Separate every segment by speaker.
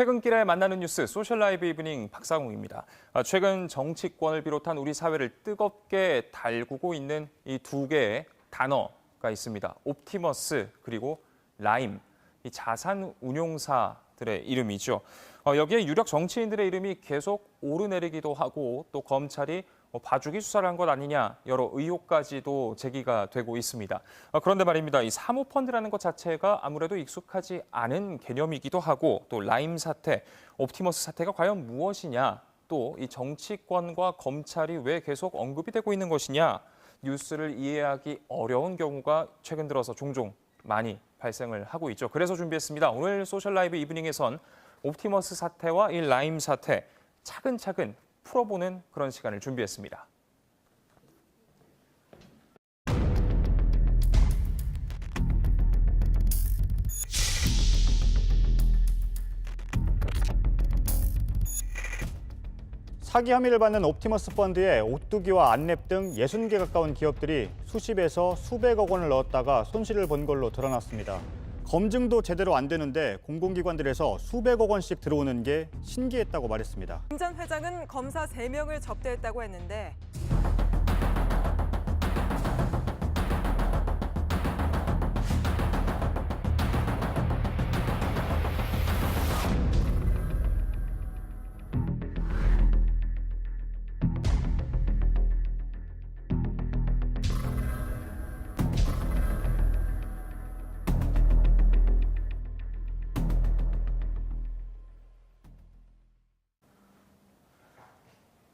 Speaker 1: 퇴근길에 만나는 뉴스 소셜라이브 이브닝 박상웅입니다. 최근 정치권을 비롯한 우리 사회를 뜨겁게 달구고 있는 이 두 개의 단어가 있습니다. 옵티머스 그리고 라임, 이 자산 운용사들의 이름이죠. 여기에 유력 정치인들의 이름이 계속 오르내리기도 하고 또 검찰이 봐주기 수사를 한 것 아니냐 여러 의혹까지도 제기가 되고 있습니다. 그런데 말입니다. 이 사모펀드라는 것 자체가 아무래도 익숙하지 않은 개념이기도 하고 또 라임 사태, 옵티머스 사태가 과연 무엇이냐 또 이 정치권과 검찰이 왜 계속 언급이 되고 있는 것이냐 뉴스를 이해하기 어려운 경우가 최근 들어서 종종 많이 발생을 하고 있죠. 그래서 준비했습니다. 오늘 소셜라이브 이브닝에선 옵티머스 사태와 이 라임 사태 차근차근 풀어보는 그런 시간을 준비했습니다.
Speaker 2: 사기 혐의를 받는 옵티머스 펀드에 오뚜기와 안랩 등 60개 가까운 기업들이 수십에서 수백억 원을 넣었다가 손실을 본 걸로 드러났습니다. 검증도 제대로 안 되는데 공공기관들에서 수백억 원씩 들어오는 게 신기했다고 말했습니다.
Speaker 3: 김 전 회장은 검사 3명을 접대했다고 했는데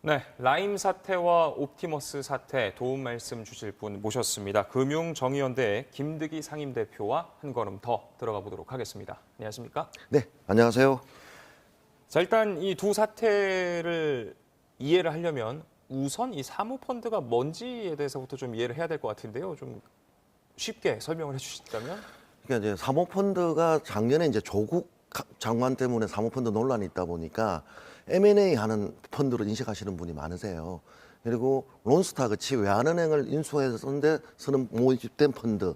Speaker 1: 네, 라임 사태와 옵티머스 사태 도움 말씀 주실 분 모셨습니다. 금융정의연대 김득희 상임대표와 한 걸음 더 들어가 보도록 하겠습니다. 안녕하십니까?
Speaker 4: 네, 안녕하세요.
Speaker 1: 자, 일단 이 두 사태를 이해를 하려면 우선 이 사모펀드가 뭔지에 대해서부터 좀 이해를 해야 될 것 같은데요. 좀 쉽게 설명을 해주신다면?
Speaker 4: 그러니까 이제 사모펀드가 작년에 이제 조국 장관 때문에 사모펀드 논란이 있다 보니까 M&A 하는 펀드로 인식하시는 분이 많으세요. 그리고 론스타 같이 외환은행을 인수해서는 모집된 펀드로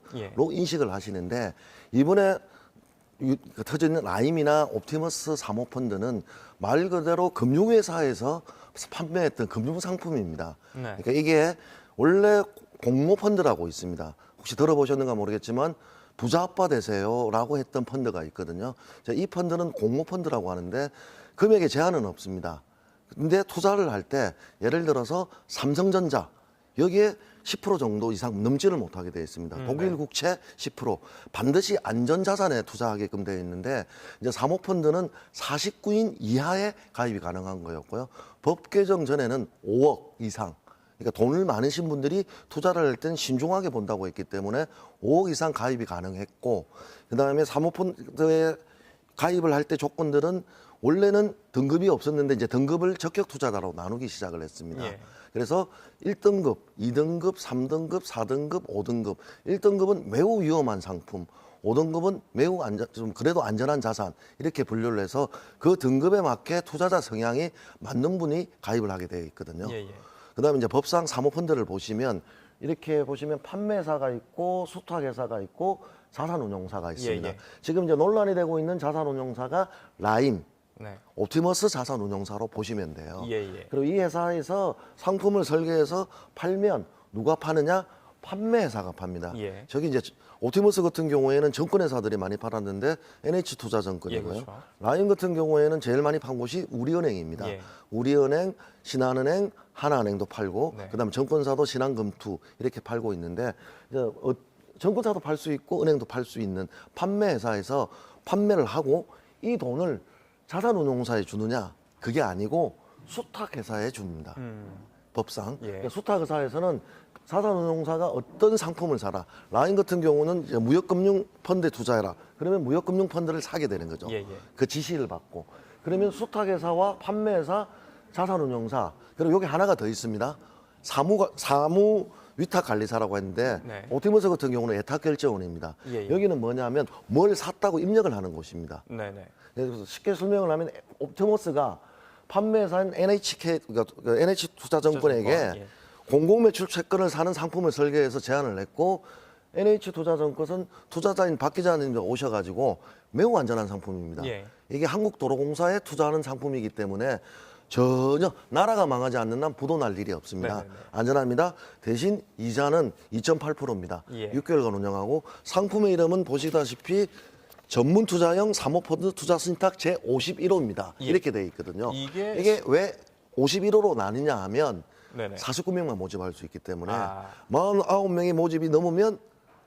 Speaker 4: 인식을 하시는데 이번에 터져 있는 라임이나 옵티머스 사모펀드는 말 그대로 금융회사에서 판매했던 금융상품입니다.
Speaker 1: 네.
Speaker 4: 그러니까 이게 원래 공모펀드라고 있습니다. 혹시 들어보셨는가 모르겠지만 부자 아빠 되세요라고 했던 펀드가 있거든요. 이 펀드는 공모펀드라고 하는데 금액에 제한은 없습니다. 근데 투자를 할 때 예를 들어서 삼성전자 여기에 10% 정도 이상 넘지를 못하게 되어 있습니다. 독일 국채 10% 반드시 안전자산에 투자하게끔 되어 있는데 이제 사모펀드는 49인 이하의 가입이 가능한 거였고요. 법 개정 전에는 5억 이상 그러니까 돈을 많으신 분들이 투자를 할 땐 신중하게 본다고 했기 때문에 5억 이상 가입이 가능했고 그다음에 사모펀드에 가입을 할 때 조건들은 원래는 등급이 없었는데 이제 등급을 적격 투자자로 나누기 시작을 했습니다.
Speaker 1: 예.
Speaker 4: 그래서 1등급, 2등급, 3등급, 4등급, 5등급. 1등급은 매우 위험한 상품, 5등급은 매우 좀 그래도 안전한 자산 이렇게 분류를 해서 그 등급에 맞게 투자자 성향이 맞는 분이 가입을 하게 되어 있거든요.
Speaker 1: 예.
Speaker 4: 그다음에 이제 법상 사모펀드를 보시면 이렇게 보시면 판매사가 있고 수탁회사가 있고 자산운용사가 있습니다.
Speaker 1: 예.
Speaker 4: 지금 이제 논란이 되고 있는 자산운용사가 라임,
Speaker 1: 네.
Speaker 4: 옵티머스 자산운용사로 보시면 돼요.
Speaker 1: 예.
Speaker 4: 그리고 이 회사에서 상품을 설계해서 팔면 누가 파느냐? 판매회사가 팝니다.
Speaker 1: 예.
Speaker 4: 저기 이제 옵티머스 같은 경우에는 정권회사들이 많이 팔았는데 NH투자증권이고요.
Speaker 1: 예, 그렇죠.
Speaker 4: 라임 같은 경우에는 제일 많이 판 곳이 우리은행입니다.
Speaker 1: 예.
Speaker 4: 우리은행, 신한은행, 하나은행도 팔고
Speaker 1: 네.
Speaker 4: 그다음에 정권사도 신한금투 이렇게 팔고 있는데 이제 정권사도 팔 수 있고 은행도 팔 수 있는 판매회사에서 판매를 하고 이 돈을 자산운용사에 주느냐 그게 아니고 수탁회사에 줍니다. 법상.
Speaker 1: 예.
Speaker 4: 그러니까 수탁회사에서는 자산운용사가 어떤 상품을 사라. 라임 같은 경우는 이제 무역금융펀드에 투자해라. 그러면 무역금융펀드를 사게 되는 거죠.
Speaker 1: 예.
Speaker 4: 그 지시를 받고. 그러면 수탁회사와 판매회사, 자산운용사 그리고 여기 하나가 더 있습니다. 사무 위탁관리사라고 했는데
Speaker 1: 네.
Speaker 4: 옵티머스 같은 경우는 예탁결제원입니다.
Speaker 1: 예.
Speaker 4: 여기는 뭐냐면 뭘 샀다고 입력을 하는 곳입니다.
Speaker 1: 네네.
Speaker 4: 그래서 쉽게 설명을 하면 옵티머스가 판매사인 그러니까 NH투자증권에게
Speaker 1: 예.
Speaker 4: 공공매출 채권을 사는 상품을 설계해서 제안을 했고 NH투자증권 것은 투자자인 박 기자님 오셔가지고 매우 안전한 상품입니다.
Speaker 1: 예.
Speaker 4: 이게 한국도로공사에 투자하는 상품이기 때문에 전혀 나라가 망하지 않는 한 부도 날 일이 없습니다.
Speaker 1: 네네네.
Speaker 4: 안전합니다. 대신 이자는 2.8%입니다.
Speaker 1: 예.
Speaker 4: 6개월간 운영하고 상품의 이름은 보시다시피 전문 투자형 사모펀드 투자 신탁 제51호입니다.
Speaker 1: 예.
Speaker 4: 이렇게 돼 있거든요.
Speaker 1: 이게
Speaker 4: 왜 51호로 나뉘냐 하면
Speaker 1: 네네.
Speaker 4: 49명만 모집할 수 있기 때문에
Speaker 1: 아.
Speaker 4: 49명의 모집이 넘으면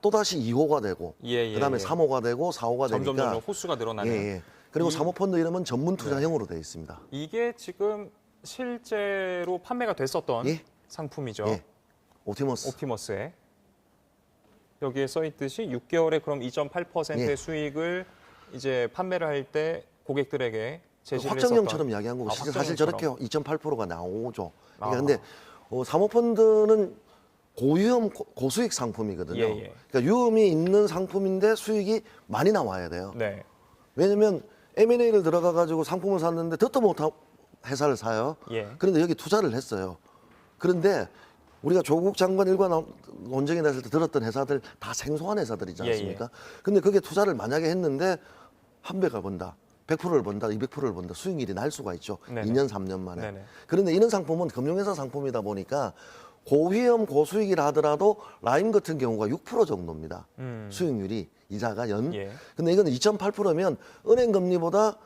Speaker 4: 또다시 2호가 되고
Speaker 1: 예, 예,
Speaker 4: 그다음에
Speaker 1: 예.
Speaker 4: 3호가 되고 4호가
Speaker 1: 점점
Speaker 4: 되니까
Speaker 1: 호수가 늘어나는.
Speaker 4: 예, 예. 그리고
Speaker 1: 이-
Speaker 4: 사모펀드 이름은 전문 투자형으로 되어 있습니다.
Speaker 1: 이게 지금 실제로 판매가 됐었던
Speaker 4: 예.
Speaker 1: 상품이죠.
Speaker 4: 예. 옵티머스.
Speaker 1: 옵티머스에 여기에 써 있듯이 6개월에 그럼 2.8%의
Speaker 4: 예.
Speaker 1: 수익을 이제 판매를 할 때 고객들에게 제시를
Speaker 4: 확정형처럼
Speaker 1: 했었던.
Speaker 4: 이야기한 거고
Speaker 1: 아,
Speaker 4: 실제 사실 저렇게
Speaker 1: 확정형처럼.
Speaker 4: 2.8%가 나오죠.
Speaker 1: 아.
Speaker 4: 그러니까 근데 사모펀드는 고위험 고수익 상품이거든요.
Speaker 1: 예, 예.
Speaker 4: 그러니까 위험이 있는 상품인데 수익이 많이 나와야 돼요.
Speaker 1: 네.
Speaker 4: 왜냐면 M&A를 들어가 가지고 상품을 샀는데 듣도 못한 회사를 사요.
Speaker 1: 예.
Speaker 4: 그런데 여기 투자를 했어요. 그런데 우리가 조국 장관 일관 논쟁이 났을 때 들었던 회사들 다 생소한 회사들이지
Speaker 1: 예,
Speaker 4: 않습니까? 근데 그게 투자를 만약에 했는데 한 배가 번다. 100%를 번다, 200%를 번다. 수익률이 날 수가 있죠.
Speaker 1: 네네.
Speaker 4: 2년, 3년 만에.
Speaker 1: 네네.
Speaker 4: 그런데 이런 상품은 금융회사 상품이다 보니까 고위험, 고수익이라 하더라도 라임 같은 경우가 6% 정도입니다. 수익률이 이자가 연.
Speaker 1: 예.
Speaker 4: 근데 이건 2.8%면 은행 금리보다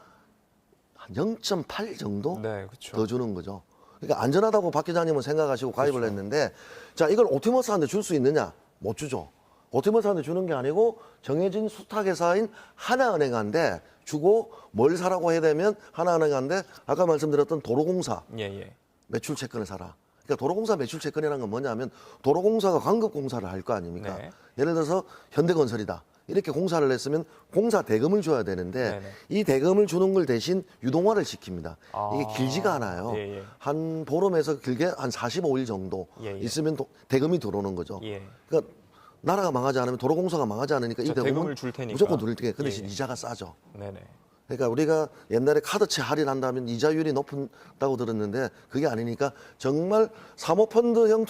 Speaker 4: 한 0.8 정도
Speaker 1: 네, 그렇죠.
Speaker 4: 더 주는 거죠. 그러니까 안전하다고 박 기자님은 생각하시고 가입을
Speaker 1: 그렇죠.
Speaker 4: 했는데 자 이걸 옵티머스한테 줄 수 있느냐? 못 주죠. 옵티머스한테 주는 게 아니고 정해진 수탁회사인 하나은행한테 주고 뭘 사라고 해야 되면 하나은행한테 아까 말씀드렸던 도로공사
Speaker 1: 예, 예.
Speaker 4: 매출 채권을 사라. 그러니까 도로공사 매출 채권이라는 건 뭐냐면 도로공사가 광급공사를 할 거 아닙니까?
Speaker 1: 네.
Speaker 4: 예를 들어서 현대건설이다. 이렇게 공사를 했으면 공사 대금을 줘야 되는데
Speaker 1: 네네.
Speaker 4: 이 대금을 주는 걸 대신 유동화를 시킵니다.
Speaker 1: 아.
Speaker 4: 이게 길지가 않아요.
Speaker 1: 예, 예.
Speaker 4: 한 보름에서 길게 한 45일 정도
Speaker 1: 예, 예.
Speaker 4: 있으면 대금이 들어오는 거죠.
Speaker 1: 예.
Speaker 4: 그러니까 나라가 망하지 않으면 도로공사가 망하지 않으니까 이
Speaker 1: 저
Speaker 4: 대금은
Speaker 1: 대금을 줄 테니까.
Speaker 4: 무조건 드릴 테니까 그 대신
Speaker 1: 예, 예.
Speaker 4: 이자가 싸죠.
Speaker 1: 네네.
Speaker 4: 그러니까 우리가 옛날에 카드채 할인한다면 이자율이 높다고 들었는데 그게 아니니까 정말 사모펀드형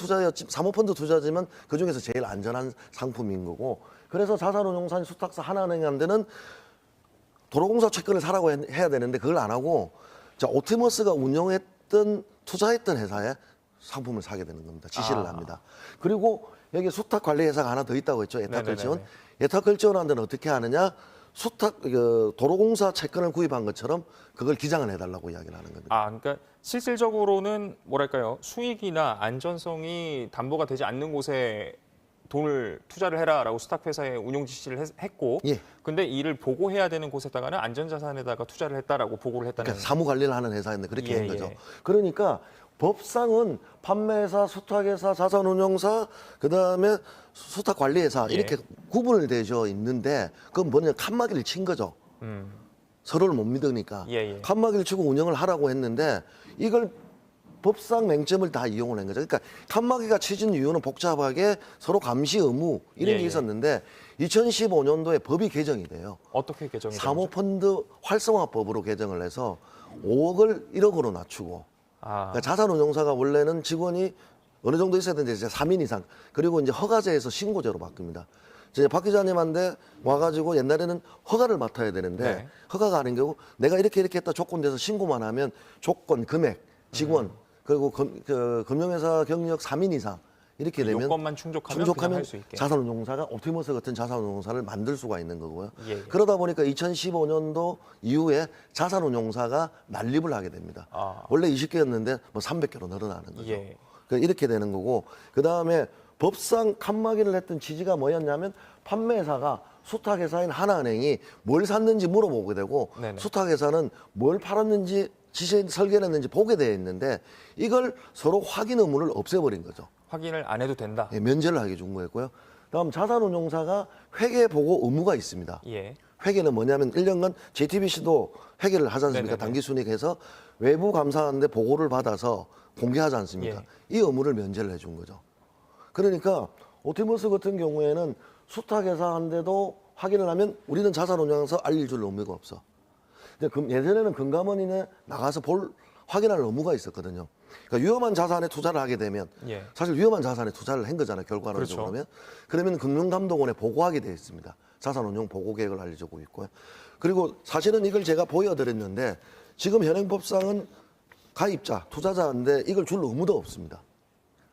Speaker 4: 사모펀드 투자지만 그 중에서 제일 안전한 상품인 거고 그래서 자산운용사인 수탁사 하나은행한테는 도로공사 채권을 사라고 해야 되는데 그걸 안 하고 자 옵티머스가 운영했던 투자했던 회사에 상품을 사게 되는 겁니다. 지시를
Speaker 1: 아.
Speaker 4: 합니다. 그리고 여기 수탁 관리 회사가 하나 더 있다고 했죠. 예탁걸지원.
Speaker 1: 네네네네.
Speaker 4: 예탁걸지원한 데는 어떻게 하느냐? 도로공사 채권을 구입한 것처럼 그걸 기장을 해달라고 이야기를 하는 겁니다.
Speaker 1: 아, 그러니까 실질적으로는 뭐랄까요? 수익이나 안전성이 담보가 되지 않는 곳에 돈을 투자를 해라라고 수탁회사에 운용 지시를 했고,
Speaker 4: 예.
Speaker 1: 근데 이를 보고해야 되는 곳에다가는 안전자산에다가 투자를 했다라고 보고를 했다는.
Speaker 4: 그러니까 사무 관리를 하는 회사인데 그렇게
Speaker 1: 예,
Speaker 4: 된 거죠.
Speaker 1: 예.
Speaker 4: 그러니까 법상은 판매회사, 수탁회사, 자산운용사, 그다음에 수탁관리회사
Speaker 1: 예.
Speaker 4: 이렇게 구분을 되어 있는데 그건 뭐냐 칸막이를 친 거죠.
Speaker 1: 음.
Speaker 4: 서로를 못 믿으니까
Speaker 1: 예, 예.
Speaker 4: 칸막이를 치고 운영을 하라고 했는데 이걸 법상 맹점을 다 이용을 한 거죠. 그러니까 칸막이가 치진 이유는 복잡하게 서로 감시 의무 이런
Speaker 1: 예,
Speaker 4: 게
Speaker 1: 예.
Speaker 4: 있었는데 2015년도에 법이 개정이 돼요.
Speaker 1: 어떻게 개정이 되죠?
Speaker 4: 사모펀드 활성화법으로 개정을 해서 5억을 1억으로 낮추고
Speaker 1: 아,
Speaker 4: 그러니까 자산운용사가 원래는 직원이 어느 정도 있어야 되는데 이제 3인 이상 그리고 이제 허가제에서 신고제로 바뀝니다. 이제 박 기자님한테 와가지고 옛날에는 허가를 맡아야 되는데
Speaker 1: 네.
Speaker 4: 허가가 아닌 경우 내가 이렇게 했다 조건 돼서 신고만 하면 조건, 금액, 직원 그리고 금융회사 경력 3인 이상 이렇게 되면
Speaker 1: 요건만 충족하면 그냥 할 수 있게.
Speaker 4: 자산운용사가 옵티머스 같은 자산운용사를 만들 수가 있는 거고요.
Speaker 1: 예, 예.
Speaker 4: 그러다 보니까 2015년도 이후에 자산운용사가 난립을 하게 됩니다.
Speaker 1: 아.
Speaker 4: 원래 20개였는데 뭐 300개로 늘어나는 거죠.
Speaker 1: 예.
Speaker 4: 그러니까 이렇게 되는 거고 그다음에 법상 칸막이를 했던 취지가 뭐였냐면 판매회사가 수탁회사인 하나은행이 뭘 샀는지 물어보게 되고
Speaker 1: 네네.
Speaker 4: 수탁회사는 뭘 팔았는지 설계를 했는지 보게 되어 있는데 이걸 서로 확인 의무를 없애버린 거죠.
Speaker 1: 확인을 안 해도 된다.
Speaker 4: 예, 면제를 하게 준 거였고요. 다음 자산운용사가 회계 보고 의무가 있습니다.
Speaker 1: 예.
Speaker 4: 회계는 뭐냐면 1년간 JTBC도 회계를 하지 않습니까?
Speaker 1: 네네네.
Speaker 4: 단기순이익해서 외부 감사하는데 보고를 받아서 공개하지 않습니까?
Speaker 1: 예.
Speaker 4: 이 의무를 면제를 해준 거죠. 그러니까 옵티머스 같은 경우에는 수탁회사한테도 확인을 하면 우리는 자산운용에서 알릴 줄 의무가 없어. 근데 예전에는 금감원인에 나가서 확인할 의무가 있었거든요. 그러니까 위험한 자산에 투자를 하게 되면
Speaker 1: 예.
Speaker 4: 사실 위험한 자산에 투자를 한 거잖아요. 결과론적으로
Speaker 1: 그렇죠.
Speaker 4: 그러면 금융감독원에 보고하게 되어 있습니다. 자산운용 보고 계획을 알려주고 있고요. 그리고 사실은 이걸 제가 보여드렸는데 지금 현행법상은 가입자, 투자자인데 이걸 줄 의무도 없습니다.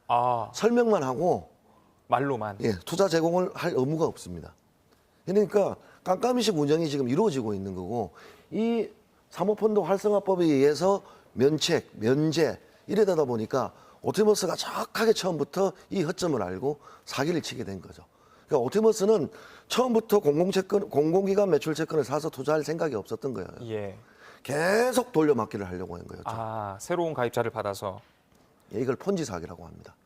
Speaker 1: 아,
Speaker 4: 설명만 하고
Speaker 1: 말로만.
Speaker 4: 예, 투자 제공을 할 의무가 없습니다. 그러니까 깜깜이식 운영이 지금 이루어지고 있는 거고 이 사모펀드 활성화법에 의해서 면책, 면제 이러다 보니까 옵티머스가 정확하게 처음부터 이 허점을 알고 사기를 치게 된 거죠. 그러니까 옵티머스는 처음부터 공공기관 매출 채권을 사서 투자할 생각이 없었던 거예요.
Speaker 1: 예.
Speaker 4: 계속 돌려막기를 하려고 한 거였죠.
Speaker 1: 아, 새로운 가입자를 받아서.
Speaker 4: 예, 이걸 폰지 사기라고 합니다.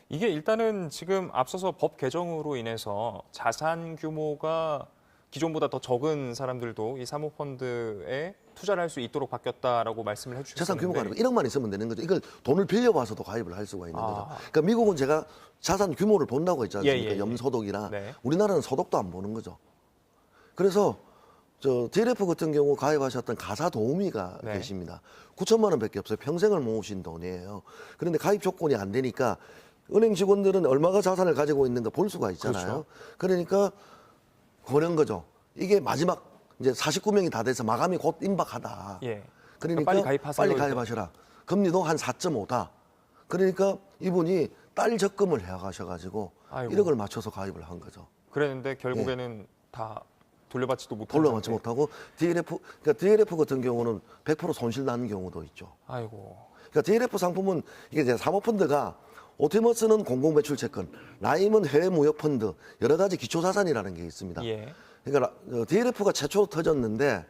Speaker 1: 이게 일단은 지금 앞서서 법 개정으로 인해서 자산 규모가 기존보다 더 적은 사람들도 이 사모펀드에 투자를 할 수 있도록 바뀌었다라고 말씀을 해주셨는데
Speaker 4: 재산 규모가 아니고 1억만 있으면 되는 거죠. 이걸 돈을 빌려와서도 가입을 할 수가 있는 거죠.
Speaker 1: 아.
Speaker 4: 그러니까 미국은 제가 자산 규모를 본다고 했지 않습니까?
Speaker 1: 예, 예, 예.
Speaker 4: 염소득이나
Speaker 1: 네.
Speaker 4: 우리나라는 소득도 안 보는 거죠. 그래서 DLF 같은 경우 가입하셨던 가사 도우미가
Speaker 1: 네.
Speaker 4: 계십니다. 9천만 원밖에 없어요. 평생을 모으신 돈이에요. 그런데 가입 조건이 안 되니까 은행 직원들은 얼마가 자산을 가지고 있는가 볼 수가 있잖아요.
Speaker 1: 그렇죠.
Speaker 4: 그러니까 그런 거죠. 이게 마지막 이제 49명이 다 돼서 마감이 곧 임박하다.
Speaker 1: 예.
Speaker 4: 그러니까
Speaker 1: 빨리 가입하세요.
Speaker 4: 빨리 가입하셔라. 금리도 한 4.5다. 그러니까 이분이 딸 적금을 해가셔가지고
Speaker 1: 아이고.
Speaker 4: 1억을 맞춰서 가입을 한 거죠.
Speaker 1: 그랬는데 결국에는 다 돌려받지도 못한
Speaker 4: 돌려받지
Speaker 1: 상태.
Speaker 4: 못하고 그러니까 DLF 같은 경우는 100% 손실 나는 경우도 있죠.
Speaker 1: 아이고.
Speaker 4: 그러니까 DLF 상품은 이게 이제 사모펀드가 오티머스는 공공매출채권, 라임은 해외무역펀드 여러 가지 기초자산이라는 게 있습니다.
Speaker 1: 예.
Speaker 4: 그러니까 DLF가 최초로 터졌는데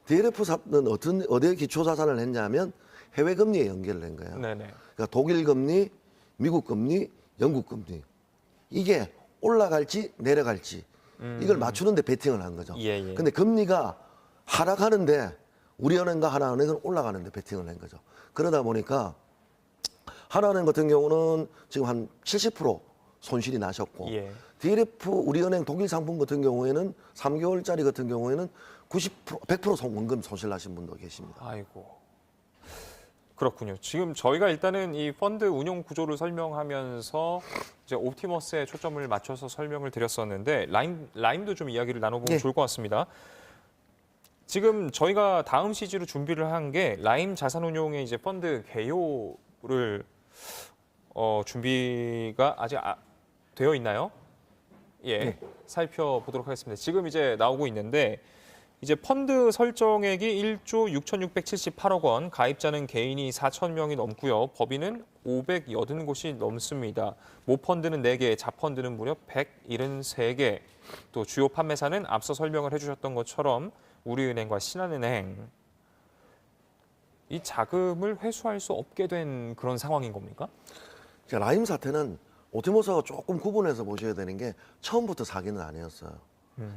Speaker 4: DLF는 어디에 기초자산을 했냐면 해외 금리에 연결을 한 거예요.
Speaker 1: 네네.
Speaker 4: 그러니까 독일 금리, 미국 금리, 영국 금리 이게 올라갈지 내려갈지 이걸 맞추는데 베팅을 한 거죠.
Speaker 1: 예, 예.
Speaker 4: 근데 금리가 하락하는데 우리 은행과 하나은행은 올라가는데 베팅을 한 거죠. 그러다 보니까 하나은행 같은 경우는 지금 한 70% 손실이 나셨고
Speaker 1: 예.
Speaker 4: DLF 우리은행 독일 상품 같은 경우에는 3개월짜리 같은 경우에는 100% 원금 손실 나신 분도 계십니다.
Speaker 1: 아이고. 그렇군요. 지금 저희가 일단은 이 펀드 운용 구조를 설명하면서 이제 옵티머스에 초점을 맞춰서 설명을 드렸었는데 라임도 좀 이야기를 나눠보면
Speaker 4: 예.
Speaker 1: 좋을 것 같습니다. 지금 저희가 다음 시즌으로 준비를 한 게 라임 자산운용의 이제 펀드 개요를 준비가 아직 되어 있나요? 예, 살펴보도록 하겠습니다. 지금 이제 나오고 있는데 이제 펀드 설정액이 1조 6,678억 원, 가입자는 개인이 4,000명이 넘고요. 법인은 580곳이 넘습니다. 모펀드는 4개, 자펀드는 무려 173개. 또 주요 판매사는 앞서 설명을 해주셨던 것처럼 우리은행과 신한은행. 이 자금을 회수할 수 없게 된 그런 상황인 겁니까?
Speaker 4: 라임 사태는 오티머스가 조금 구분해서 보셔야 되는 게 처음부터 사기는 아니었어요.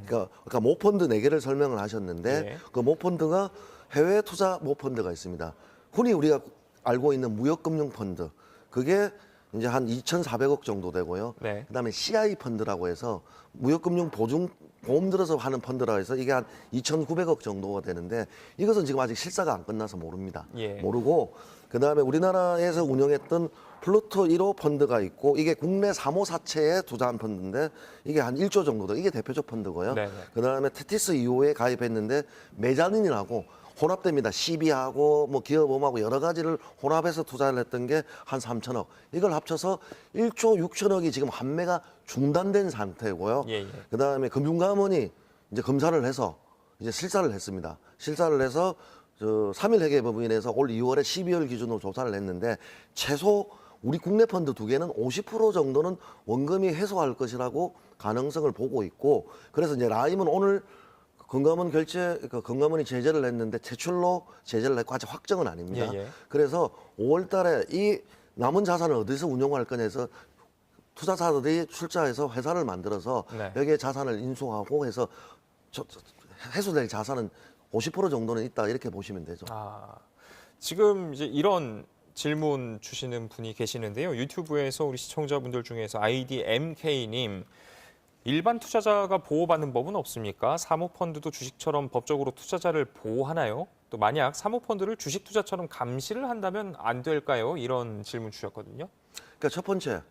Speaker 4: 그러니까 모펀드 4개를 설명을 하셨는데
Speaker 1: 예.
Speaker 4: 그 모펀드가 해외 투자 모펀드가 있습니다. 흔히 우리가 알고 있는 무역금융펀드 그게 이제 한 2,400억 정도 되고요.
Speaker 1: 네.
Speaker 4: 그다음에 CI 펀드라고 해서 무역금융 보험 들어서 하는 펀드라고 해서 이게 한 2,900억 정도가 되는데 이것은 지금 아직 실사가 안 끝나서 모릅니다.
Speaker 1: 예.
Speaker 4: 모르고 그다음에 우리나라에서 운영했던 플루토 1호 펀드가 있고 이게 국내 사모사채에 투자한 펀드인데 이게 한 1조 정도 돼. 이게 대표적 펀드고요.
Speaker 1: 네네.
Speaker 4: 그다음에 테티스 2호에 가입했는데 메자닌이라고 혼합됩니다. CB하고 뭐 기업보험하고 여러 가지를 혼합해서 투자를 했던 게 한 3천억. 이걸 합쳐서 1조 6천억이 지금 환매가 중단된 상태고요.
Speaker 1: 예, 예.
Speaker 4: 그다음에 금융감원이 이제 검사를 해서 이제 실사를 했습니다. 실사를 해서 3일 회계법으로 인해서 올 2월에 12월 기준으로 조사를 했는데 최소 우리 국내 펀드 2개는 50% 정도는 원금이 해소할 것이라고 가능성을 보고 있고 그래서 이제 라임은 오늘 금감원이 제재를 했는데 퇴출로 제재를 했고 아직 확정은 아닙니다.
Speaker 1: 예, 예.
Speaker 4: 그래서 5월 달에 이 남은 자산을 어디서 운용할 거냐 해서 투자사들이 출자해서 회사를 만들어서
Speaker 1: 네.
Speaker 4: 여기에 자산을 인수하고 해서 해소될 자산은 50% 정도는 있다 이렇게 보시면 되죠.
Speaker 1: 지금 이제 이런 질문 주시는 분이 계시는데요. 유튜브에서 우리 시청자분들 중에서 아이디 MK님, 일반 투자자가 보호받는 법은 없습니까? 사모펀드도 주식처럼 법적으로 투자자를 보호하나요? 또 만약 사모펀드를 주식 투자처럼 감시를 한다면 안 될까요? 이런 질문 주셨거든요.
Speaker 4: 그러니까 첫 번째,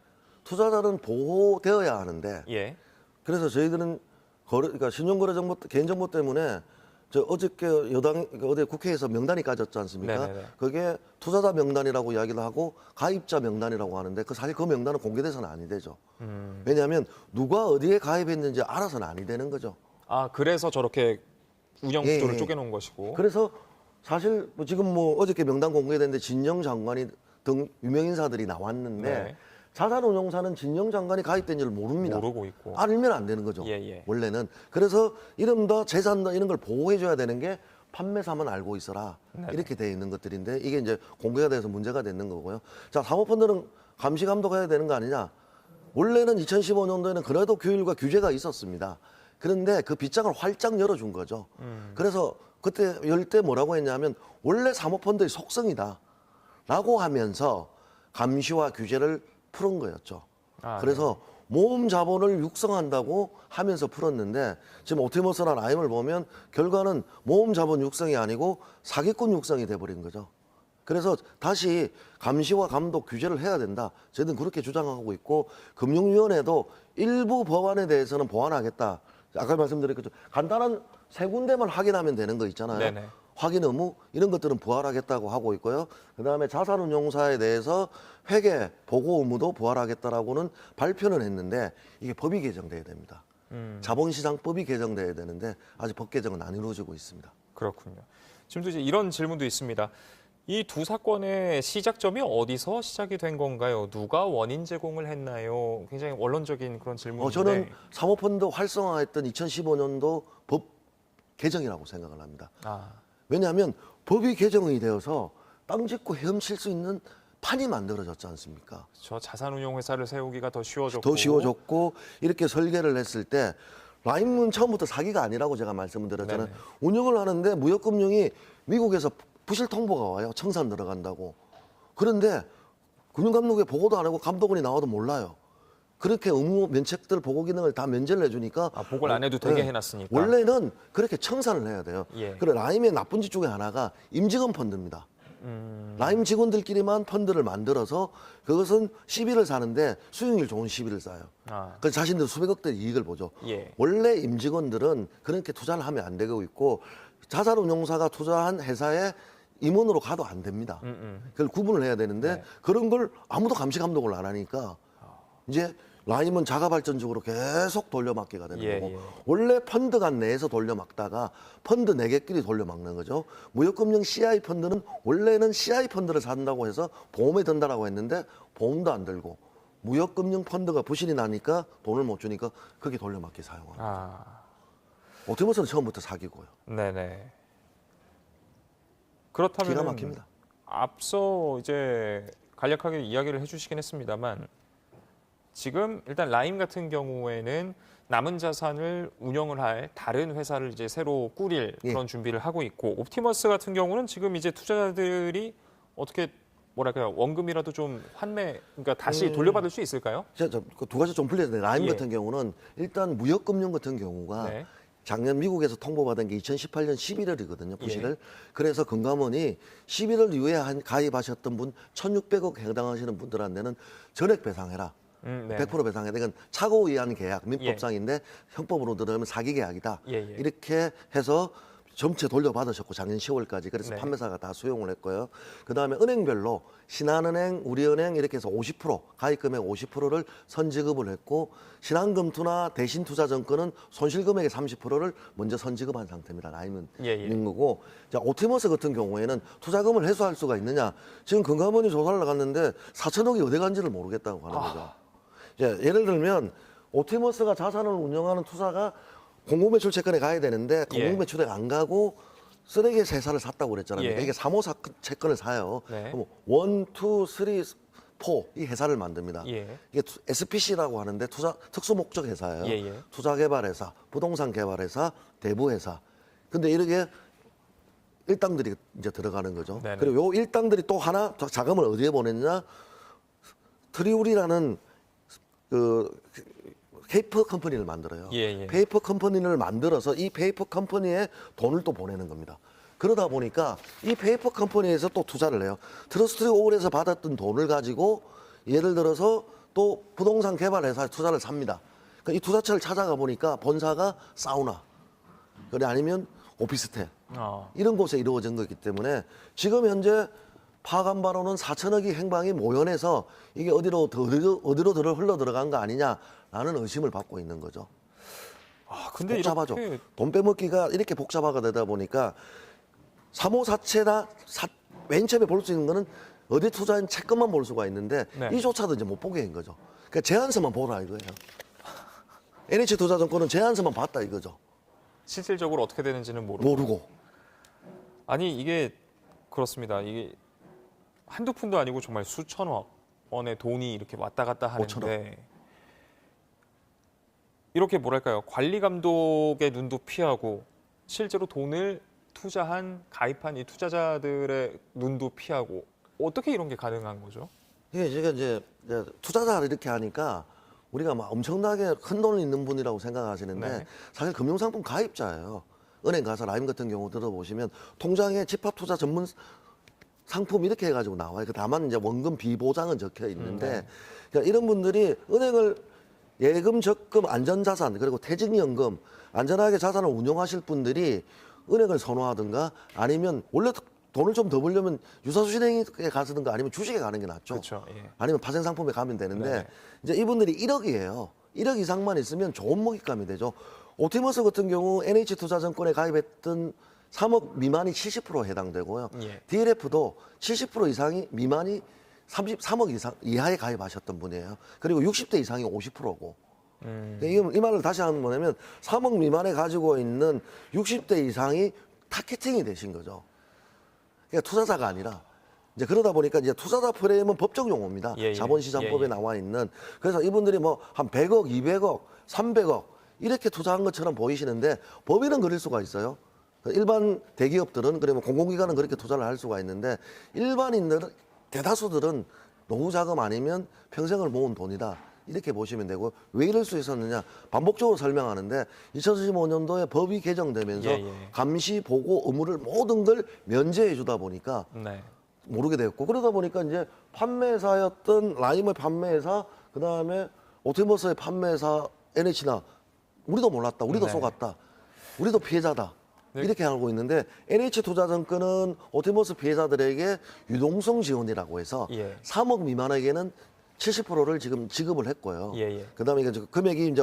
Speaker 4: 투자자는 보호되어야 하는데
Speaker 1: 예.
Speaker 4: 그래서 저희들은 그러니까 신용거래정보 개인정보 때문에 저 어저께 여당 어제 국회에서 명단이 까졌지 않습니까?
Speaker 1: 네네네.
Speaker 4: 그게 투자자 명단이라고 이야기를 하고 가입자 명단이라고 하는데 사실 그 명단은 공개돼서는 아니 되죠. 왜냐하면 누가 어디에 가입했는지 알아서는 아니 되는 거죠.
Speaker 1: 아, 그래서 저렇게 운영
Speaker 4: 예,
Speaker 1: 구조를
Speaker 4: 예.
Speaker 1: 쪼개놓은 것이고.
Speaker 4: 그래서 사실 뭐 지금 뭐 어저께 명단 공개됐는데 진영 장관이 등 유명 인사들이 나왔는데
Speaker 1: 네.
Speaker 4: 자산운용사는 진영 장관이 가입된지를 모릅니다.
Speaker 1: 모르고 있고.
Speaker 4: 알면 안 되는 거죠.
Speaker 1: 예, 예.
Speaker 4: 원래는. 그래서 이름다 재산다 이런 걸 보호해줘야 되는 게 판매사만 알고 있어라. 이렇게 돼 있는 것들인데 이게 이제 공개가 돼서 문제가 되는 거고요. 자, 사모펀드는 감시 감독해야 되는 거 아니냐? 원래는 2015년도에는 그래도 규율과 규제가 있었습니다. 그런데 그 빗장을 활짝 열어준 거죠. 그래서 그때 열 때 뭐라고 했냐면 원래 사모펀드의 속성이다. 라고 하면서 감시와 규제를 풀은 거였죠.
Speaker 1: 아,
Speaker 4: 그래서 모험 자본을 육성한다고 하면서 풀었는데 지금 옵티머스나 라임을 보면 결과는 모험 자본 육성이 아니고 사기꾼 육성이 돼버린 거죠. 그래서 다시 감시와 감독 규제를 해야 된다. 저희는 그렇게 주장하고 있고 금융위원회도 일부 법안에 대해서는 보완하겠다. 아까 말씀드렸겠죠. 간단한 세 군데만 확인하면 되는 거 있잖아요.
Speaker 1: 네네.
Speaker 4: 확인 의무 이런 것들은 부활하겠다고 하고 있고요. 그다음에 자산운용사에 대해서 회계 보고 의무도 부활하겠다라고는 발표는 했는데 이게 법이 개정돼야 됩니다. 자본시장법이 개정돼야 되는데 아직 법 개정은 안 이루어지고 있습니다.
Speaker 1: 그렇군요. 지금도 이제 이런 질문도 있습니다. 이 두 사건의 시작점이 어디서 시작이 된 건가요? 누가 원인 제공을 했나요? 굉장히 원론적인 그런 질문인데.
Speaker 4: 저는 사모펀드 활성화했던 2015년도 법 개정이라고 생각을 합니다.
Speaker 1: 아,
Speaker 4: 왜냐하면 법이 개정이 되어서 땅 짓고 헤엄칠 수 있는 판이 만들어졌지 않습니까?
Speaker 1: 저 자산운용 회사를 세우기가 더 쉬워졌고.
Speaker 4: 더 쉬워졌고 이렇게 설계를 했을 때 라임은 처음부터 사기가 아니라고 제가 말씀을 드렸잖아요.
Speaker 1: 네네.
Speaker 4: 운영을 하는데 무역금융이 미국에서 부실 통보가 와요. 청산 들어간다고. 그런데 금융감독에 보고도 안 하고 감독원이 나와도 몰라요. 그렇게 의무 면책들 보고 기능을 다 면제를 해주니까
Speaker 1: 아, 보고를 안 해도 되게
Speaker 4: 네.
Speaker 1: 해놨으니까.
Speaker 4: 원래는 그렇게 청산을 해야 돼요.
Speaker 1: 예.
Speaker 4: 그래 라임의 나쁜 짓 중에 하나가 임직원 펀드입니다. 라임 직원들끼리만 펀드를 만들어서 그것은 시비를 사는데 수익률 좋은 시비를 싸요.
Speaker 1: 아,
Speaker 4: 그래서 자신들 수백억대 이익을 보죠.
Speaker 1: 예.
Speaker 4: 원래 임직원들은 그렇게 투자를 하면 안 되고 있고 자산운용사가 투자한 회사에 임원으로 가도 안 됩니다. 그걸 구분을 해야 되는데
Speaker 1: 네.
Speaker 4: 그런 걸 아무도 감시 감독을 안 하니까 이제 라임은 자가발전적으로 계속 돌려막기가 되는
Speaker 1: 예,
Speaker 4: 거고
Speaker 1: 예.
Speaker 4: 원래 펀드가 내에서 돌려막다가 펀드 4개끼리 돌려막는 거죠. 무역금융 CI 펀드는 원래는 CI 펀드를 산다고 해서 보험에 든다라고 했는데 보험도 안 들고 무역금융 펀드가 부실이 나니까 돈을 못 주니까 그게 돌려막기 사용하고
Speaker 1: 아,
Speaker 4: 옵티머스는 처음부터 사기고요.
Speaker 1: 네네. 그렇다면
Speaker 4: 기가 막힙니다.
Speaker 1: 앞서 이제 간략하게 이야기를 해주시긴 했습니다만 지금 일단 라임 같은 경우에는 남은 자산을 운영을 할 다른 회사를 이제 새로 꾸릴
Speaker 4: 예.
Speaker 1: 그런 준비를 하고 있고 옵티머스 같은 경우는 지금 이제 투자자들이 어떻게 뭐랄까요 원금이라도 좀 환매 그러니까 다시 돌려받을 수 있을까요?
Speaker 4: 그 두 가지 좀 분리해야 라임
Speaker 1: 예.
Speaker 4: 같은 경우는 일단 무역금융 같은 경우가
Speaker 1: 네.
Speaker 4: 작년 미국에서 통보받은 게 2018년 11월이거든요. 부실을.
Speaker 1: 예.
Speaker 4: 그래서 금감원이 11월 이후에 가입하셨던 분 1,600억 해당하시는 분들한테는 전액 배상해라.
Speaker 1: 네.
Speaker 4: 100% 배상해야 돼. 이건 착오 위한 계약, 민법상인데 형법으로 들어가면 사기 계약이다.
Speaker 1: 예, 예.
Speaker 4: 이렇게 해서 전체 돌려받으셨고 작년 10월까지 그래서
Speaker 1: 네.
Speaker 4: 판매사가 다 수용을 했고요. 그다음에 은행별로 신한은행, 우리은행 이렇게 해서 50% 가입금액 50%를 선지급을 했고 신한금투나 대신투자증권은 손실금액의 30%를 먼저 선지급한 상태입니다. 라임은
Speaker 1: 예, 예.
Speaker 4: 있는 거고 자 옵티머스 같은 경우에는 투자금을 회수할 수가 있느냐? 지금 금감원이 조사를 나갔는데 4천억이 어디 간지를 모르겠다고 하는 거죠. 이제 예를 들면 옵티머스가 자산을 운영하는 투자가 공공매출 채권에 가야 되는데
Speaker 1: 예.
Speaker 4: 공공매출에 안 가고 쓰레기 회사를 샀다고 그랬잖아요.
Speaker 1: 예.
Speaker 4: 이게 사모사 채권을 사요.
Speaker 1: 네.
Speaker 4: 그럼 1, 2, 3, 4 이 회사를 만듭니다.
Speaker 1: 예.
Speaker 4: 이게 SPC라고 하는데 특수 목적 회사예요.
Speaker 1: 예, 예.
Speaker 4: 투자개발회사, 부동산 개발회사, 대부회사. 근데 이렇게 일당들이 이제 들어가는 거죠.
Speaker 1: 네네.
Speaker 4: 그리고 요 일당들이 또 하나 자금을 어디에 보냈냐? 트리울이라는 그 페이퍼 컴퍼니를 만들어요.
Speaker 1: 예, 예.
Speaker 4: 페이퍼 컴퍼니를 만들어서 이 페이퍼 컴퍼니에 돈을 또 보내는 겁니다. 그러다 보니까 이 페이퍼 컴퍼니에서 또 투자를 해요. 트러스트 오일에서 받았던 돈을 가지고 예를 들어서 또 부동산 개발 회사에 투자를 삽니다. 그러니까 이 투자처를 찾아가 보니까 본사가 사우나, 그래 아니면 오피스텔 이런 곳에 이루어진 거기 때문에 지금 현재 파간 바로는 4천억이 행방이 모연해서 이게 어디로 흘러 들어간 거 아니냐라는 의심을 받고 있는 거죠.
Speaker 1: 근데
Speaker 4: 복잡하죠.
Speaker 1: 이렇게
Speaker 4: 돈 빼먹기가 이렇게 복잡하게 되다 보니까 사모사채나 맨 처음에 볼 수 있는 거는 어디 투자한 채권만 볼 수가 있는데
Speaker 1: 네.
Speaker 4: 이조차도 이제 못 보게 한 거죠. 그러니까 제안서만 보라 이거예요. NH투자증권은 제안서만 봤다 이거죠.
Speaker 1: 실질적으로 어떻게 되는지는
Speaker 4: 모르고.
Speaker 1: 아니 이게 그렇습니다. 이게 한두 푼도 아니고 정말 수천억 원의 돈이 이렇게 왔다 갔다 하는데 이렇게 뭐랄까요, 관리 감독의 눈도 피하고 실제로 돈을 투자한 가입한 이 투자자들의 눈도 피하고 어떻게 이런 게 가능한 거죠?
Speaker 4: 이게 제가 이제 투자자를 이렇게 하니까 우리가 막 엄청나게 큰 돈이 있는 분이라고 생각하시는데
Speaker 1: 네.
Speaker 4: 사실 금융상품 가입자예요. 은행 가서 라임 같은 경우 들어보시면 통장에 집합투자 전문 상품 이렇게 해가지고 나와요. 다만 이제 원금 비보장은 적혀 있는데
Speaker 1: 네.
Speaker 4: 그러니까 이런 분들이 은행을 예금, 적금, 안전자산 그리고 퇴직연금 안전하게 자산을 운용하실 분들이 은행을 선호하든가 아니면 원래 돈을 좀 더 벌려면 유사수신행에 가서든가 아니면 주식에 가는 게 낫죠.
Speaker 1: 그렇죠. 예.
Speaker 4: 아니면 파생상품에 가면 되는데
Speaker 1: 네.
Speaker 4: 이제 이분들이 1억이에요. 1억 이상만 있으면 좋은 먹잇감이 되죠. 옵티머스 같은 경우 NH투자증권에 가입했던 3억 미만이 70% 해당되고요.
Speaker 1: 예.
Speaker 4: DLF도 70% 이상이 미만이 33억 이상 이하에 가입하셨던 분이에요. 그리고 60대 이상이 50%고. 이 말을 다시 하면 뭐냐면 3억 미만에 가지고 있는 60대 이상이 타겟팅이 되신 거죠. 그러니까 투자자가 아니라 이제 그러다 보니까 이제 투자자 프레임은 법적 용어입니다.
Speaker 1: 예, 예.
Speaker 4: 자본시장법에
Speaker 1: 예, 예.
Speaker 4: 나와 있는. 그래서 이분들이 뭐 한 100억, 200억, 300억 이렇게 투자한 것처럼 보이시는데 법인은 그럴 수가 있어요. 일반 대기업들은 그러면 공공기관은 그렇게 투자를 할 수가 있는데 일반인들은 대다수들은 노후 자금 아니면 평생을 모은 돈이다. 이렇게 보시면 되고 왜 이럴 수 있었느냐 반복적으로 설명하는데 2015년도에 법이 개정되면서
Speaker 1: 예, 예.
Speaker 4: 감시 보고 의무를 모든 걸 면제해 주다 보니까
Speaker 1: 네.
Speaker 4: 모르게 됐고 그러다 보니까 이제 판매사였던 라임의 판매사 그다음에 옵티머스의 판매사 NH나 우리도 몰랐다. 우리도
Speaker 1: 네.
Speaker 4: 속았다. 우리도 피해자다.
Speaker 1: 네.
Speaker 4: 이렇게 알고 있는데 NH투자증권은 옵티머스 피해자들에게 유동성 지원이라고 해서
Speaker 1: 예.
Speaker 4: 3억 미만에게는 70%를 지금 지급을 했고요.
Speaker 1: 예, 예.
Speaker 4: 그다음에 이제 금액이 이제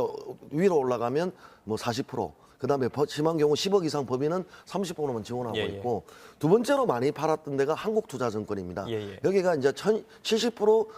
Speaker 4: 위로 올라가면 뭐 40%. 그다음에 심한 경우 10억 이상 법인은 30%만 지원하고
Speaker 1: 예, 예.
Speaker 4: 있고 두 번째로 많이 팔았던 데가 한국투자증권입니다.
Speaker 1: 예, 예.
Speaker 4: 여기가 이제 70%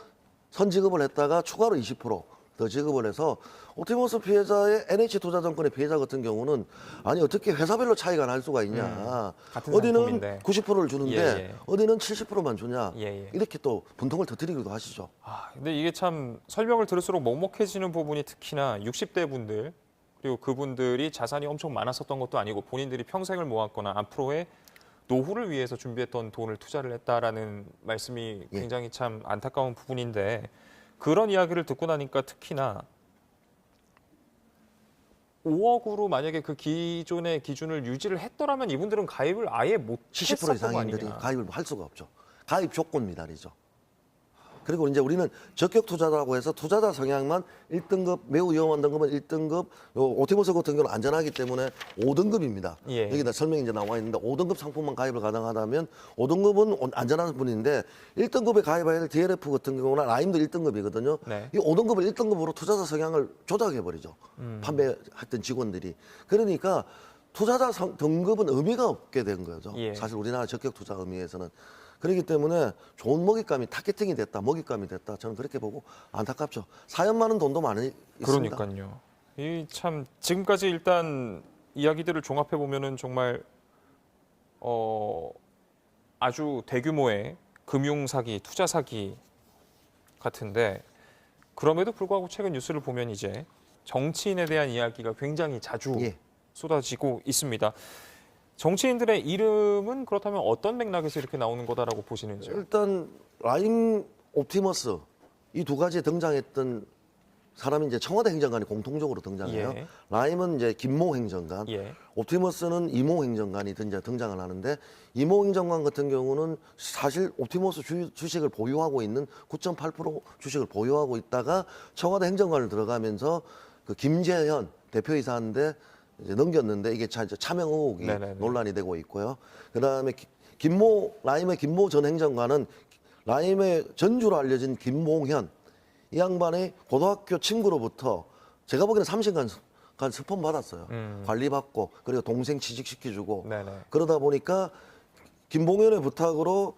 Speaker 4: 선지급을 했다가 추가로 20%더 지급을 해서 옵티머스 피해자의 NH투자증권의 피해자 같은 경우는 아니 어떻게 회사별로 차이가 날 수가 있냐.
Speaker 1: 같은
Speaker 4: 어디는
Speaker 1: 상품인데.
Speaker 4: 90%를 주는데
Speaker 1: 예, 예.
Speaker 4: 어디는 70%만 주냐.
Speaker 1: 예, 예.
Speaker 4: 이렇게 또 분통을 터뜨리기도 하시죠.
Speaker 1: 근데 이게 참 설명을 들을수록 먹먹해지는 부분이 특히나 60대 분들 그리고 그분들이 자산이 엄청 많았었던 것도 아니고 본인들이 평생을 모았거나 앞으로의 노후를 위해서 준비했던 돈을 투자를 했다라는 말씀이
Speaker 4: 예.
Speaker 1: 굉장히 참 안타까운 부분인데 그런 이야기를 듣고 나니까 특히나 5억으로 만약에 그 기존의 기준을 유지를 했더라면 이분들은 가입을 아예 못
Speaker 4: 70%
Speaker 1: 했었던 거
Speaker 4: 이상인들이
Speaker 1: 아니냐.
Speaker 4: 가입을 할 수가 없죠. 가입 조건 미달이죠. 그리고 이제 우리는 적격 투자라고 해서 투자자 성향만 1등급 매우 위험한 등급은 1등급 옵티머스 같은 경우는 안전하기 때문에 5등급입니다.
Speaker 1: 예.
Speaker 4: 여기다 설명이 이제 나와 있는데 5등급 상품만 가입을 가능하다면 5등급은 안전한 분인데 1등급에 가입해야 할 DLF 같은 경우는 라임도 1등급이거든요.
Speaker 1: 네.
Speaker 4: 이 5등급을 1등급으로 투자자 성향을 조작해 버리죠. 판매했던 직원들이. 그러니까 투자자 등급은 의미가 없게 된 거죠.
Speaker 1: 예.
Speaker 4: 사실 우리나라 적격 투자 의미에서는. 그렇기 때문에 좋은 먹잇감이 타겟팅이 됐다, 먹잇감이 됐다. 저는 그렇게 보고 안타깝죠. 사연 많은 돈도 많이 있습니다.
Speaker 1: 그러니까요. 이 참 지금까지 일단 이야기들을 종합해 보면은 정말 아주 대규모의 금융 사기, 투자 사기 같은데 그럼에도 불구하고 최근 뉴스를 보면 이제 정치인에 대한 이야기가 굉장히 자주
Speaker 4: 예.
Speaker 1: 쏟아지고 있습니다. 정치인들의 이름은 그렇다면 어떤 맥락에서 이렇게 나오는 거다라고 보시는지요?
Speaker 4: 일단 라임 옵티머스 이 두 가지에 등장했던 사람이 이제 청와대 행정관이 공통적으로 등장해요.
Speaker 1: 예.
Speaker 4: 라임은 이제 김모 행정관,
Speaker 1: 예.
Speaker 4: 옵티머스는 이모 행정관이 이제 등장을 하는데 이모 행정관 같은 경우는 사실 옵티머스 주식을 보유하고 있는 9.8% 주식을 보유하고 있다가 청와대 행정관을 들어가면서 그 김재현 대표이사한테 이제 넘겼는데 이게 차명 의혹이
Speaker 1: 네네네.
Speaker 4: 논란이 되고 있고요. 그다음에 라임의 김모 전 행정관은 라임의 전주로 알려진 김봉현 이 양반의 고등학교 친구로부터 제가 보기에는 3시간 스폰 받았어요. 관리받고 그리고 동생 취직시켜주고
Speaker 1: 네네.
Speaker 4: 그러다 보니까 김봉현의 부탁으로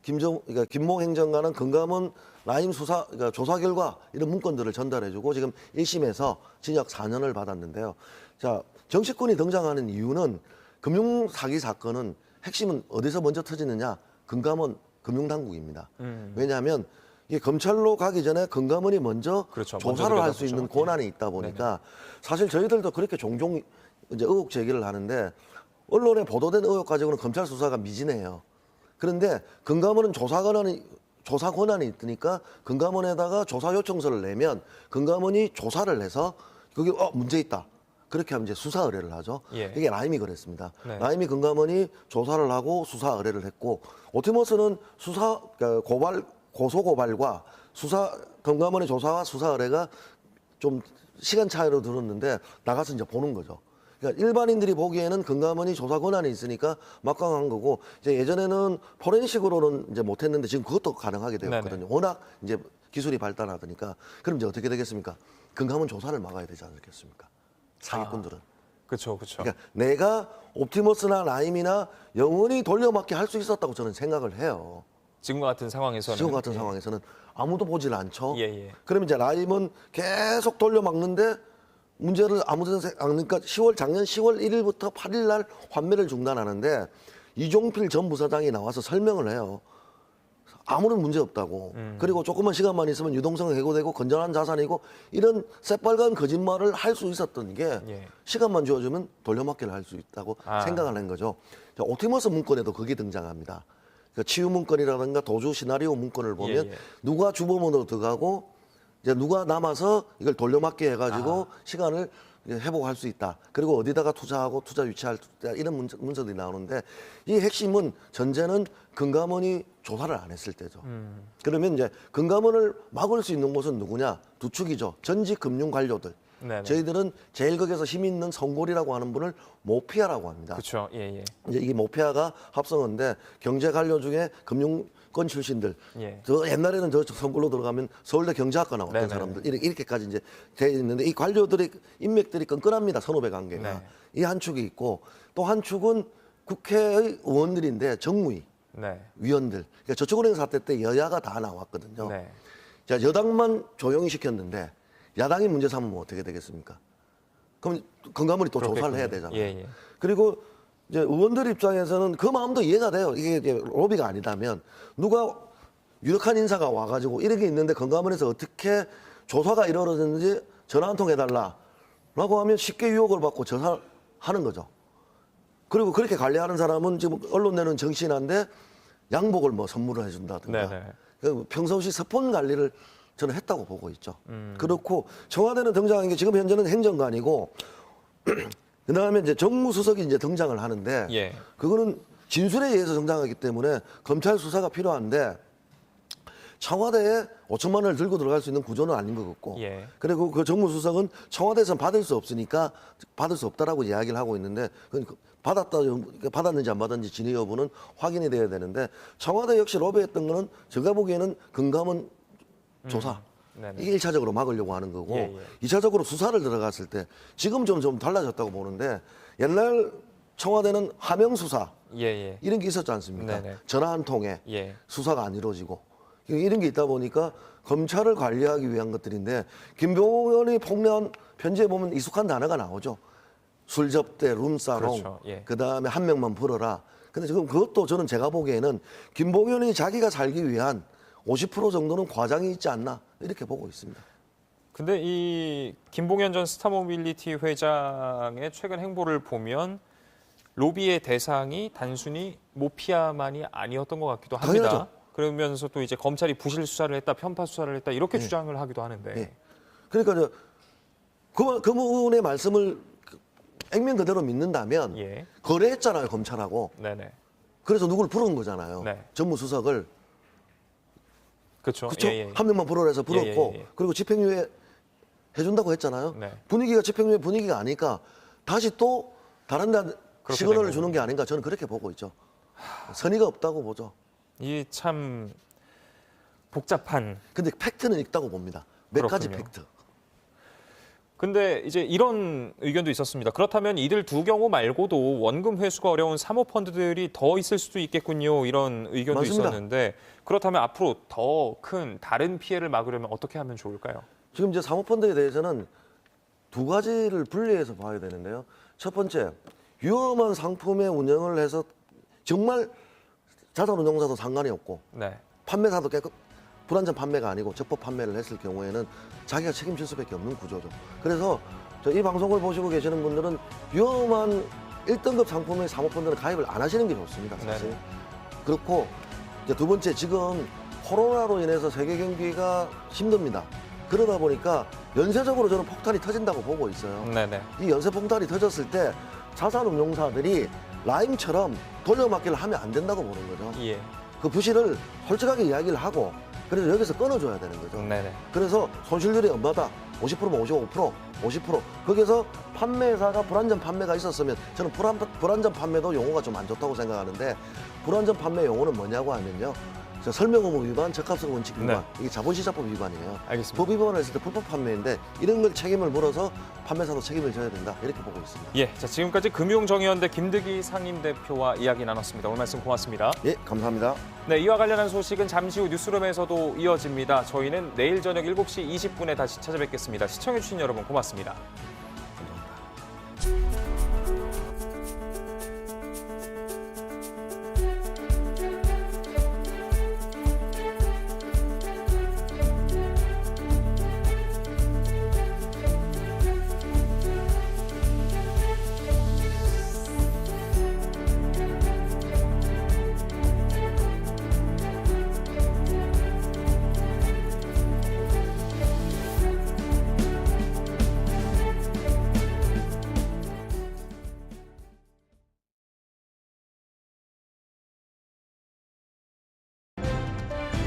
Speaker 4: 그러니까 김모 행정관은 금감원 라임 수사 그러니까 조사 결과 이런 문건들을 전달해주고 지금 1심에서 징역 4년을 받았는데요. 자, 정치권이 등장하는 이유는 금융 사기 사건은 핵심은 어디서 먼저 터지느냐? 금감원 금융당국입니다. 왜냐하면 이게 검찰로 가기 전에 금감원이 먼저
Speaker 1: 그렇죠.
Speaker 4: 조사를
Speaker 1: 먼저
Speaker 4: 할 수 있는
Speaker 1: 들어가보죠.
Speaker 4: 권한이 있다 보니까 사실 저희들도 그렇게 종종 이제 의혹 제기를 하는데 언론에 보도된 의혹 가지고는 검찰 수사가 미진해요. 그런데 금감원은 조사 권한이 있으니까 금감원에다가 조사 요청서를 내면 금감원이 조사를 해서 그게 문제 있다. 그렇게 하면 이제 수사 의뢰를 하죠.
Speaker 1: 예.
Speaker 4: 이게 라임이 그랬습니다.
Speaker 1: 네.
Speaker 4: 라임이 금감원이 조사를 하고 수사 의뢰를 했고 옵티머스는 그러니까 고소 고발과 금감원의 조사와 수사 의뢰가 좀 시간 차이로 들었는데 나가서 이제 보는 거죠. 그러니까 일반인들이 보기에는 금감원이 조사 권한이 있으니까 막강한 거고 이제 예전에는 포렌식으로는 이제 못했는데 지금 그것도 가능하게 되었거든요.
Speaker 1: 네네.
Speaker 4: 워낙 이제 기술이 발달하니까 그럼 이제 어떻게 되겠습니까? 금감원 조사를 막아야 되지 않겠습니까? 사기꾼들은.
Speaker 1: 그렇죠, 그렇죠.
Speaker 4: 그러니까 내가 옵티머스나 라임이나 영원히 돌려막기 할 수 있었다고 저는 생각을 해요.
Speaker 1: 지금 같은 상황에서는
Speaker 4: 지금 같은 상황에서는 아무도 보질 않죠.
Speaker 1: 예, 예.
Speaker 4: 그러면 이제 라임은 계속 돌려막는데 문제를 아무도 그러니까 작년 10월 1일부터 8일 날 환매를 중단하는데 이종필 전 부사장이 나와서 설명을 해요. 아무런 문제 없다고. 그리고 조금만 시간만 있으면 유동성은 해고되고 건전한 자산이고 이런 새빨간 거짓말을 할 수 있었던 게
Speaker 1: 예.
Speaker 4: 시간만 주어주면 돌려막기를 할 수 있다고 생각을 한 거죠. 자, 옵티머스 문건에도 그게 등장합니다. 그러니까 치유 문건이라든가 도주 시나리오 문건을 보면
Speaker 1: 예, 예.
Speaker 4: 누가 주범으로 들어가고 이제 누가 남아서 이걸 돌려막기 해가지고 시간을 회복할 수 있다. 그리고 어디다가 투자하고 투자 유치할 이런 문서들이 나오는데 이 핵심은 전제는 금감원이 조사를 안 했을 때죠. 그러면 이제 금감원을 막을 수 있는 곳은 누구냐? 두 축이죠. 전직 금융 관료들.
Speaker 1: 네네.
Speaker 4: 저희들은 제일 거기서 힘 있는 성골이라고 하는 분을 모피아라고 합니다.
Speaker 1: 그렇죠. 예, 예.
Speaker 4: 이제 이게 모피아가 합성어인데 경제 관료 중에 금융권 출신들.
Speaker 1: 예.
Speaker 4: 저 옛날에는 저 성골로 들어가면 서울대 경제학과 나왔던
Speaker 1: 네네.
Speaker 4: 사람들 이렇게까지 이제 돼 있는데 이 관료들의 인맥들이 끈끈합니다. 선후배 관계가.
Speaker 1: 네.
Speaker 4: 이 한 축이 있고 또 한 축은 국회의 의원들인데 정무위
Speaker 1: 네.
Speaker 4: 위원들. 그러니까 저축은행 사태 때 여야가 다 나왔거든요.
Speaker 1: 네.
Speaker 4: 자, 여당만 조용히 시켰는데 야당이 문제 삼으면 어떻게 되겠습니까? 그럼 금감원이 또 조사를 해야 되잖아요.
Speaker 1: 예, 예.
Speaker 4: 그리고 이제 의원들 입장에서는 그 마음도 이해가 돼요. 이게 이제 로비가 아니다면 누가 유력한 인사가 와가지고 이런 게 있는데 금감원에서 어떻게 조사가 이루어졌는지 전화 한 통 해달라라고 하면 쉽게 유혹을 받고 조사하는 거죠. 그리고 그렇게 관리하는 사람은 지금 언론 내는 정신한데 양복을 뭐 선물을 해준다든가
Speaker 1: 네네.
Speaker 4: 평소시 스폰 관리를 저는 했다고 보고 있죠. 그렇고 청와대는 등장한 게 지금 현재는 행정관이고 그다음에 이제 정무수석이 이제 등장을 하는데
Speaker 1: 예.
Speaker 4: 그거는 진술에 의해서 등장하기 때문에 검찰 수사가 필요한데 청와대에 5천만 원을 들고 들어갈 수 있는 구조는 아닌 것 같고
Speaker 1: 예.
Speaker 4: 그리고 그 정무수석은 청와대에서 받을 수 없으니까 받을 수 없다라고 이야기를 하고 있는데 받았는지 안 받았는지 진위 여부는 확인이 돼야 되는데 청와대 역시 로비했던 거는 제가 보기에는 금감원 조사.
Speaker 1: 네네.
Speaker 4: 이게 1차적으로 막으려고 하는 거고
Speaker 1: 예, 예. 2차적으로
Speaker 4: 수사를 들어갔을 때 지금 좀 달라졌다고 보는데 옛날 청와대는 하명 수사
Speaker 1: 예, 예.
Speaker 4: 이런 게 있었지 않습니까?
Speaker 1: 네네.
Speaker 4: 전화 한 통에
Speaker 1: 예.
Speaker 4: 수사가 안 이루어지고 이런 게 있다 보니까 검찰을 관리하기 위한 것들인데 김병원이 폭로한 편지에 보면 익숙한 단어가 나오죠. 술 접대, 룸사롱,
Speaker 1: 그렇죠. 예.
Speaker 4: 그다음에 한 명만 불어라. 근데 지금 그것도 저는 제가 보기에는 김봉현이 자기가 살기 위한 50% 정도는 과장이 있지 않나 이렇게 보고 있습니다.
Speaker 1: 근데 이 김봉현 전 스타모빌리티 회장의 최근 행보를 보면 로비의 대상이 단순히 모피아만이 아니었던 것 같기도 합니다.
Speaker 4: 당연하죠.
Speaker 1: 그러면서 또 이제 검찰이 부실 수사를 했다, 편파 수사를 했다 이렇게 주장을 하기도 하는데.
Speaker 4: 예. 그러니까 그분의 말씀을 액면 그대로 믿는다면
Speaker 1: 예.
Speaker 4: 거래했잖아요, 검찰하고.
Speaker 1: 네네.
Speaker 4: 그래서 누구를 부른 거잖아요.
Speaker 1: 네.
Speaker 4: 전무수석을.
Speaker 1: 그렇죠.
Speaker 4: 그렇죠?
Speaker 1: 예, 예.
Speaker 4: 한 명만 불러라 해서 불렀고
Speaker 1: 예, 예, 예.
Speaker 4: 그리고 집행유예 해준다고 했잖아요.
Speaker 1: 네.
Speaker 4: 분위기가 집행유예 분위기가 아니까 다시 또 다른 데
Speaker 1: 그렇게
Speaker 4: 시그널을
Speaker 1: 된
Speaker 4: 주는 게 아닌가 저는 그렇게 보고 있죠. 선의가 없다고 보죠.
Speaker 1: 이 참 복잡한.
Speaker 4: 근데 팩트는 있다고 봅니다. 몇 가지
Speaker 1: 그렇군요.
Speaker 4: 팩트.
Speaker 1: 근데 이제 이런 의견도 있었습니다. 그렇다면 이들 두 경우 말고도 원금 회수가 어려운 사모펀드들이 더 있을 수도 있겠군요. 이런 의견도
Speaker 4: 맞습니다.
Speaker 1: 있었는데 그렇다면 앞으로 더 큰 다른 피해를 막으려면 어떻게 하면 좋을까요?
Speaker 4: 지금 이제 사모펀드에 대해서는 두 가지를 분리해서 봐야 되는데요. 첫 번째, 위험한 상품의 운영을 해서 정말 자산운용사도 상관이 없고
Speaker 1: 네.
Speaker 4: 판매사도 불안전 판매가 아니고 적법 판매를 했을 경우에는 자기가 책임질 수밖에 없는 구조죠. 그래서 이 방송을 보시고 계시는 분들은 위험한 1등급 상품의 사모펀드는 가입을 안 하시는 게 좋습니다. 사실.
Speaker 1: 네네.
Speaker 4: 그렇고 이제 두 번째, 지금 코로나로 인해서 세계 경기가 힘듭니다. 그러다 보니까 연쇄적으로 저는 폭탄이 터진다고 보고 있어요.
Speaker 1: 네네.
Speaker 4: 이 연쇄 폭탄이 터졌을 때 자산운용사들이 라임처럼 돌려막기를 하면 안 된다고 보는 거죠.
Speaker 1: 예.
Speaker 4: 그 부실을 솔직하게 이야기를 하고 그래서 여기서 끊어줘야 되는 거죠.
Speaker 1: 네네.
Speaker 4: 그래서 손실률이 얼마다 50%면 55%, 50% 거기서 판매사가 불안전 판매가 있었으면 저는 불안전 판매도 용어가 좀 안 좋다고 생각하는데 불안전 판매 용어는 뭐냐고 하면요. 설명 의무 위반, 적합성 원칙 위반,
Speaker 1: 네.
Speaker 4: 이게 자본시장법 위반이에요.
Speaker 1: 알겠습니다.
Speaker 4: 법 위반을 했을 때 불법 판매인데 이런 걸 책임을 물어서 판매사도 책임을 져야 된다 이렇게 보고 있습니다.
Speaker 1: 예. 자, 지금까지 금융정의연대 김득희 상임대표와 이야기 나눴습니다. 오늘 말씀 고맙습니다.
Speaker 4: 예, 감사합니다.
Speaker 1: 네, 이와 관련한 소식은 잠시 후 뉴스룸에서도 이어집니다. 저희는 내일 저녁 7시 20분에 다시 찾아뵙겠습니다. 시청해주신 여러분 고맙습니다.